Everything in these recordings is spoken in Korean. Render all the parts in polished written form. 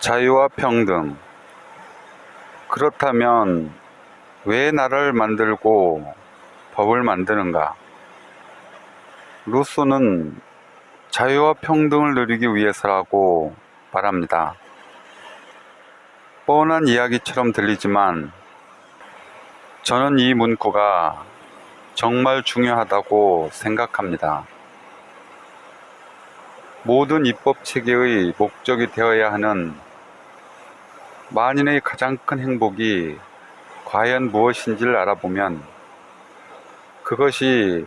자유와 평등. 그렇다면 왜 나라를 만들고 법을 만드는가? 루소는 자유와 평등을 누리기 위해서라고 말합니다. 뻔한 이야기처럼 들리지만 저는 이 문구가 정말 중요하다고 생각합니다. 모든 입법 체계의 목적이 되어야 하는 만인의 가장 큰 행복이 과연 무엇인지를 알아보면 그것이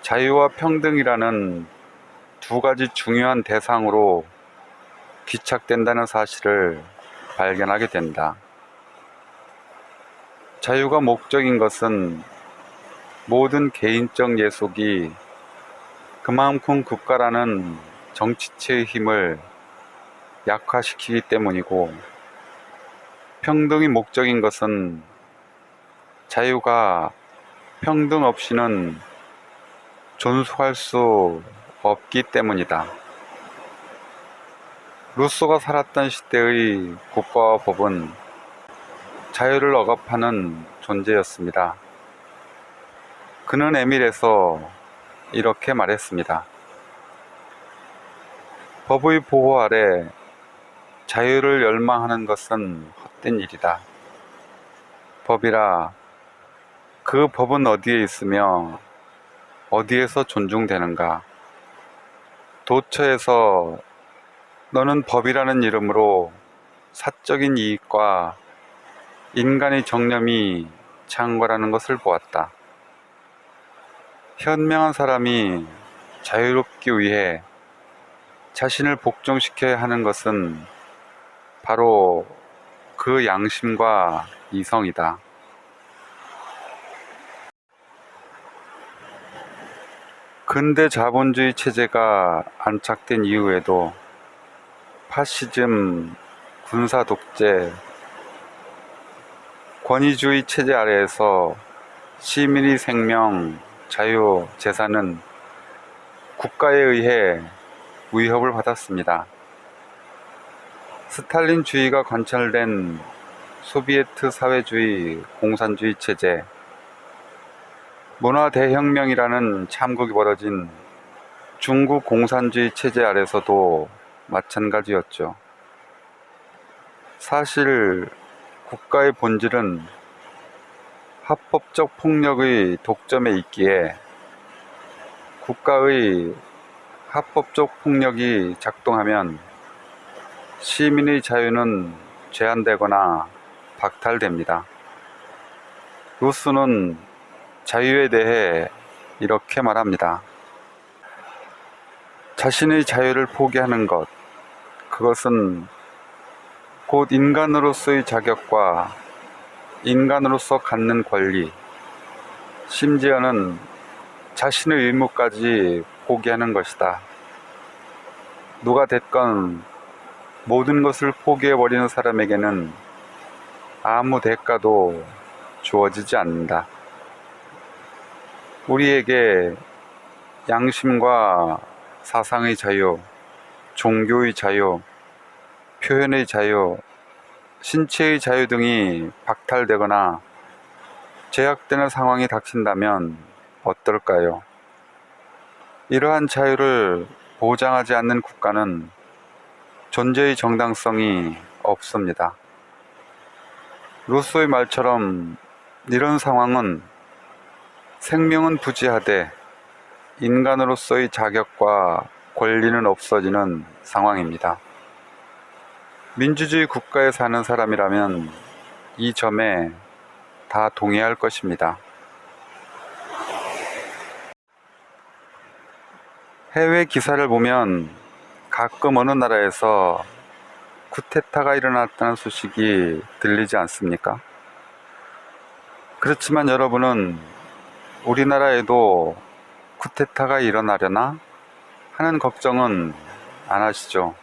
자유와 평등이라는 두 가지 중요한 대상으로 귀착된다는 사실을 발견하게 된다. 자유가 목적인 것은 모든 개인적 예속이 그만큼 국가라는 정치체의 힘을 약화시키기 때문이고, 평등이 목적인 것은 자유가 평등 없이는 존속할 수 없기 때문이다. 루소가 살았던 시대의 국가와 법은 자유를 억압하는 존재였습니다. 그는 에밀에서 이렇게 말했습니다. 법의 보호 아래 자유를 열망하는 것은 헛된 일이다. 법이라, 그 법은 어디에 있으며 어디에서 존중되는가? 도처에서 너는 법이라는 이름으로 사적인 이익과 인간의 정념이 창궐하는 것을 보았다. 현명한 사람이 자유롭기 위해 자신을 복종시켜야 하는 것은 바로 그 양심과 이성이다. 근대 자본주의 체제가 안착된 이후에도 파시즘, 군사 독재, 권위주의 체제 아래에서 시민의 생명, 자유, 재산은 국가에 의해 위협을 받았습니다. 스탈린주의가 관철된 소비에트 사회주의 공산주의 체제, 문화대혁명이라는 참극이 벌어진 중국 공산주의 체제 아래서도 마찬가지였죠. 사실 국가의 본질은 합법적 폭력의 독점에 있기에 국가의 합법적 폭력이 작동하면 시민의 자유는 제한되거나 박탈됩니다. 루소는 자유에 대해 이렇게 말합니다. 자신의 자유를 포기하는 것, 그것은 곧 인간으로서의 자격과 인간으로서 갖는 권리, 심지어는 자신의 의무까지 포기하는 것이다. 누가 됐건 모든 것을 포기해버리는 사람에게는 아무 대가도 주어지지 않는다. 우리에게 양심과 사상의 자유, 종교의 자유, 표현의 자유, 신체의 자유 등이 박탈되거나 제약되는 상황이 닥친다면 어떨까요? 이러한 자유를 보장하지 않는 국가는 존재의 정당성이 없습니다. 루소의 말처럼 이런 상황은 생명은 부지하되 인간으로서의 자격과 권리는 없어지는 상황입니다. 민주주의 국가에 사는 사람이라면 이 점에 다 동의할 것입니다. 해외 기사를 보면 가끔 어느 나라에서 쿠데타가 일어났다는 소식이 들리지 않습니까? 그렇지만 여러분은 우리나라에도 쿠데타가 일어나려나 하는 걱정은 안 하시죠?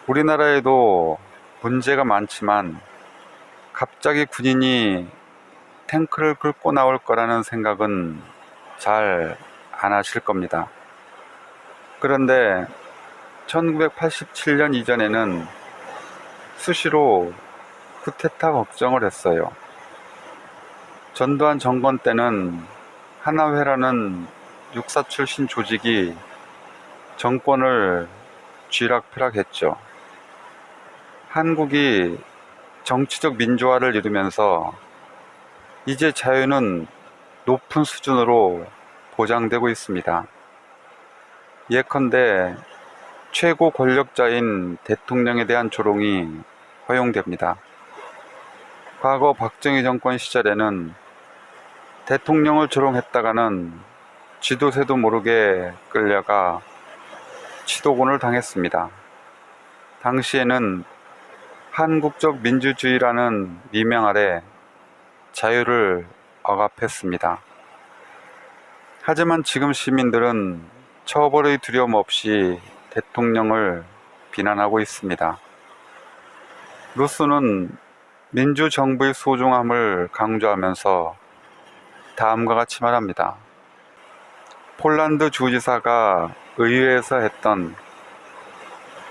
우리나라에도 문제가 많지만 갑자기 군인이 탱크를 긁고 나올 거라는 생각은 잘 안 하실 겁니다. 그런데 1987년 이전에는 수시로 쿠데타 걱정을 했어요. 전두환 정권 때는 하나회라는 육사 출신 조직이 정권을 쥐락펴락했죠. 한국이 정치적 민주화를 이루면서 이제 자유는 높은 수준으로 보장되고 있습니다. 예컨대 최고 권력자인 대통령에 대한 조롱이 허용됩니다. 과거 박정희 정권 시절에는 대통령을 조롱했다가는 쥐도새도 모르게 끌려가 치도곤을 당했습니다. 당시에는 한국적 민주주의라는 미명 아래 자유를 억압했습니다. 하지만 지금 시민들은 처벌의 두려움 없이 대통령을 비난하고 있습니다. 루소는 민주정부의 소중함을 강조하면서 다음과 같이 말합니다. 폴란드 주지사가 의회에서 했던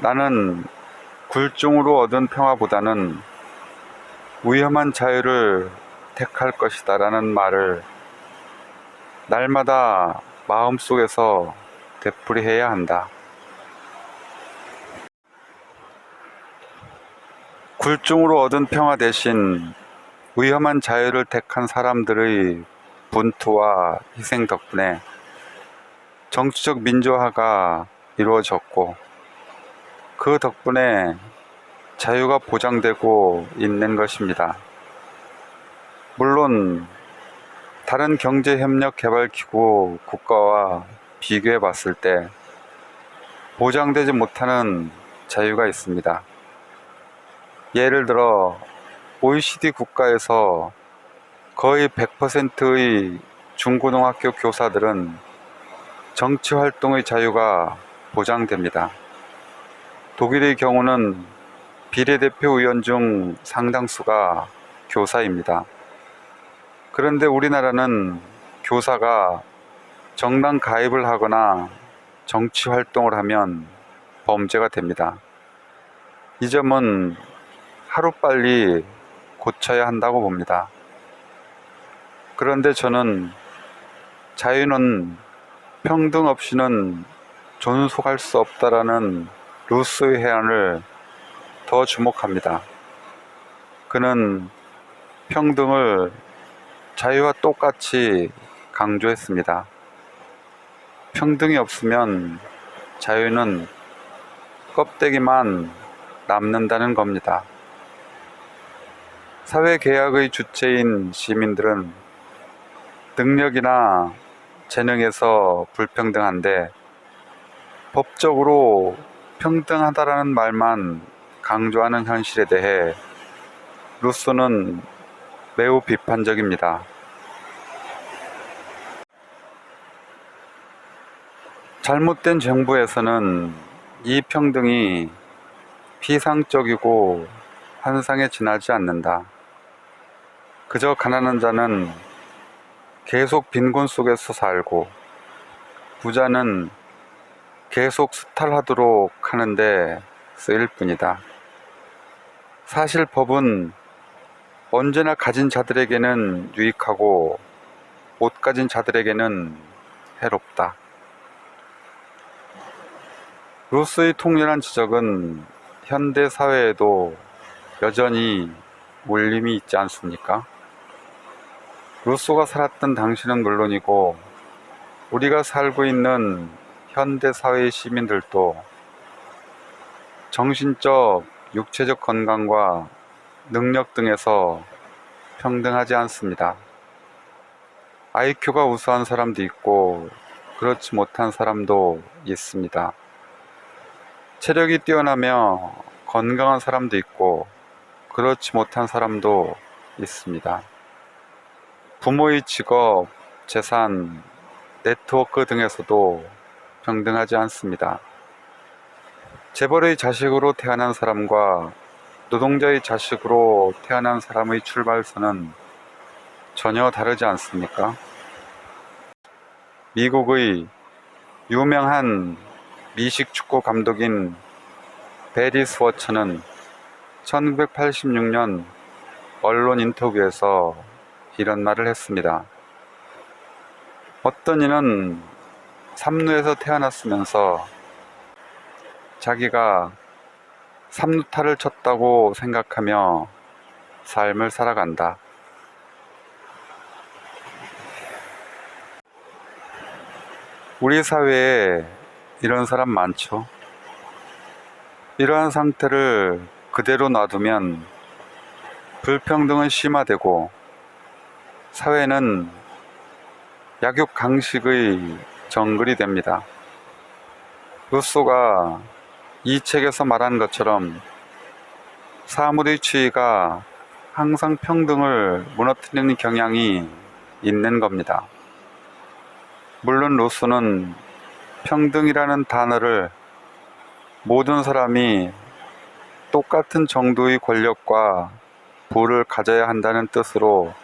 나는 굴종으로 얻은 평화보다는 위험한 자유를 택할 것이다 라는 말을 날마다 마음속에서 되풀이해야 한다. 굴종으로 얻은 평화 대신 위험한 자유를 택한 사람들의 분투와 희생 덕분에 정치적 민주화가 이루어졌고 그 덕분에 자유가 보장되고 있는 것입니다. 물론 다른 경제협력개발기구 국가와 비교해 봤을 때 보장되지 못하는 자유가 있습니다. 예를 들어 OECD 국가에서 거의 100%의 중고등학교 교사들은 정치활동의 자유가 보장됩니다. 독일의 경우는 비례대표 의원 중 상당수가 교사입니다. 그런데 우리나라는 교사가 정당 가입을 하거나 정치활동을 하면 범죄가 됩니다. 이 점은 하루빨리 고쳐야 한다고 봅니다. 그런데 저는 자유는 평등 없이는 존속할 수 없다라는 루소의 해안을 더 주목합니다. 그는 평등을 자유와 똑같이 강조했습니다. 평등이 없으면 자유는 껍데기만 남는다는 겁니다. 사회계약의 주체인 시민들은 능력이나 재능에서 불평등한데 법적으로 평등하다라는 말만 강조하는 현실에 대해 루소는 매우 비판적입니다. 잘못된 정부에서는 이 평등이 피상적이고 환상에 지나지 않는다. 그저 가난한 자는 계속 빈곤 속에서 살고 부자는 계속 수탈하도록 하는데 쓰일 뿐이다. 사실 법은 언제나 가진 자들에게는 유익하고 못 가진 자들에게는 해롭다. 루소의 통렬한 지적은 현대 사회에도 여전히 울림이 있지 않습니까? 루소가 살았던 당시는 물론이고 우리가 살고 있는 현대 사회의 시민들도 정신적, 육체적 건강과 능력 등에서 평등하지 않습니다. IQ가 우수한 사람도 있고 그렇지 못한 사람도 있습니다. 체력이 뛰어나며 건강한 사람도 있고 그렇지 못한 사람도 있습니다. 부모의 직업, 재산, 네트워크 등에서도 평등하지 않습니다. 재벌의 자식으로 태어난 사람과 노동자의 자식으로 태어난 사람의 출발선은 전혀 다르지 않습니까? 미국의 유명한 미식 축구 감독인 베리 스워츠는 1986년 언론 인터뷰에서 이런 말을 했습니다. 어떤 이는 삼루에서 태어났으면서 자기가 삼루타를 쳤다고 생각하며 삶을 살아간다. 우리 사회에 이런 사람 많죠. 이러한 상태를 그대로 놔두면 불평등은 심화되고 사회는 약육강식의 정글이 됩니다. 루소가 이 책에서 말한 것처럼 사물의 추이가 항상 평등을 무너뜨리는 경향이 있는 겁니다. 물론 루소는 평등이라는 단어를 모든 사람이 똑같은 정도의 권력과 부를 가져야 한다는 뜻으로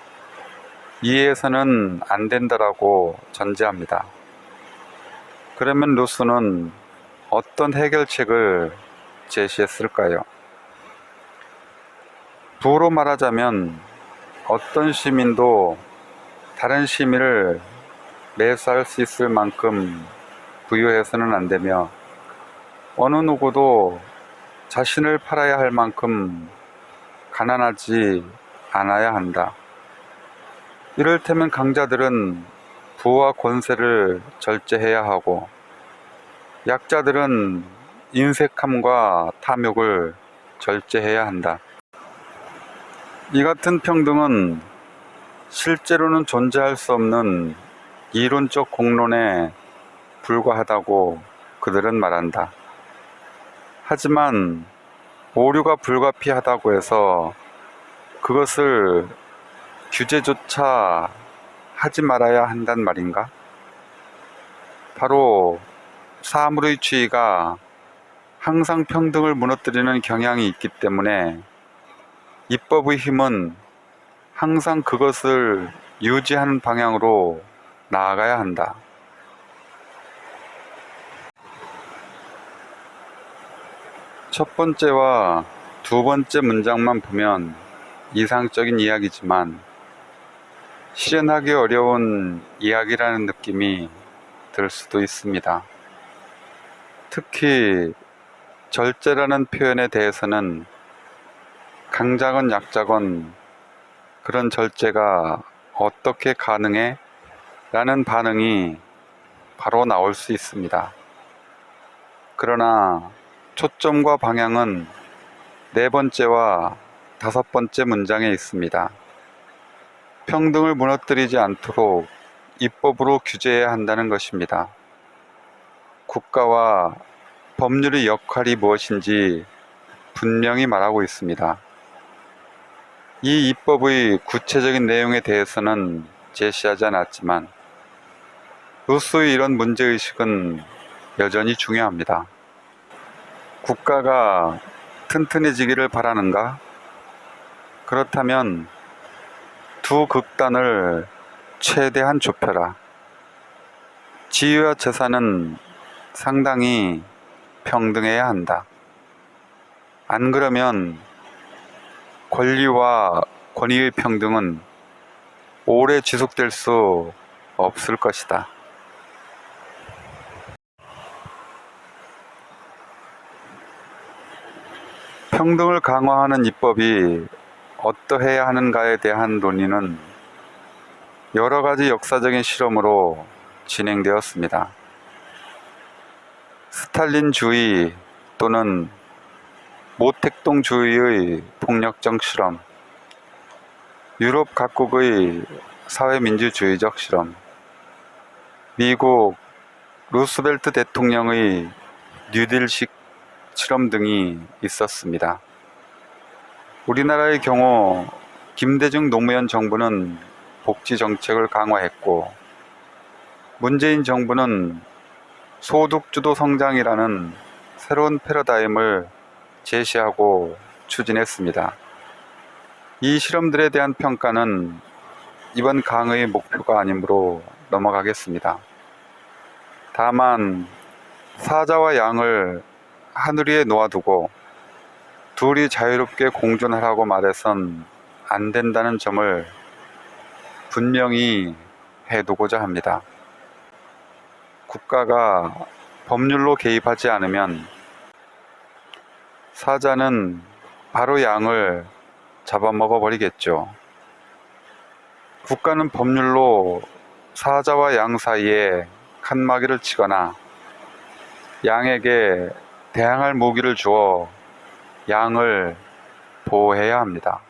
이해해서는 안 된다라고 전제합니다. 그러면 루소는 어떤 해결책을 제시했을까요? 부로 말하자면 어떤 시민도 다른 시민을 매수할 수 있을 만큼 부유해서는 안 되며 어느 누구도 자신을 팔아야 할 만큼 가난하지 않아야 한다. 이를테면 강자들은 부와 권세를 절제해야 하고 약자들은 인색함과 탐욕을 절제해야 한다. 이 같은 평등은 실제로는 존재할 수 없는 이론적 공론에 불과하다고 그들은 말한다. 하지만 오류가 불가피하다고 해서 그것을 규제조차 하지 말아야 한단 말인가? 바로 사물의 추이가 항상 평등을 무너뜨리는 경향이 있기 때문에 입법의 힘은 항상 그것을 유지하는 방향으로 나아가야 한다. 첫 번째와 두 번째 문장만 보면 이상적인 이야기지만 실현하기 어려운 이야기라는 느낌이 들 수도 있습니다. 특히 절제라는 표현에 대해서는 강자건 약자건 그런 절제가 어떻게 가능해? 라는 반응이 바로 나올 수 있습니다. 그러나 초점과 방향은 네 번째와 다섯 번째 문장에 있습니다. 평등을 무너뜨리지 않도록 입법으로 규제해야 한다는 것입니다. 국가와 법률의 역할이 무엇인지 분명히 말하고 있습니다. 이 입법의 구체적인 내용에 대해서는 제시하지 않았지만 루소의 이런 문제의식은 여전히 중요합니다. 국가가 튼튼해지기를 바라는가? 그렇다면 두 극단을 최대한 좁혀라. 지위와 재산은 상당히 평등해야 한다. 안 그러면 권리와 권위의 평등은 오래 지속될 수 없을 것이다. 평등을 강화하는 입법이 어떠해야 하는가에 대한 논의는 여러 가지 역사적인 실험으로 진행되었습니다. 스탈린주의 또는 모택동주의의 폭력적 실험, 유럽 각국의 사회민주주의적 실험, 미국 루스벨트 대통령의 뉴딜식 실험 등이 있었습니다. 우리나라의 경우 김대중 노무현 정부는 복지 정책을 강화했고 문재인 정부는 소득주도 성장이라는 새로운 패러다임을 제시하고 추진했습니다. 이 실험들에 대한 평가는 이번 강의의 목표가 아니므로 넘어가겠습니다. 다만 사자와 양을 하늘 위에 놓아두고 둘이 자유롭게 공존하라고 말해선 안 된다는 점을 분명히 해두고자 합니다. 국가가 법률로 개입하지 않으면 사자는 바로 양을 잡아먹어 버리겠죠. 국가는 법률로 사자와 양 사이에 칸막이를 치거나 양에게 대항할 무기를 주어 양을 보호해야 합니다.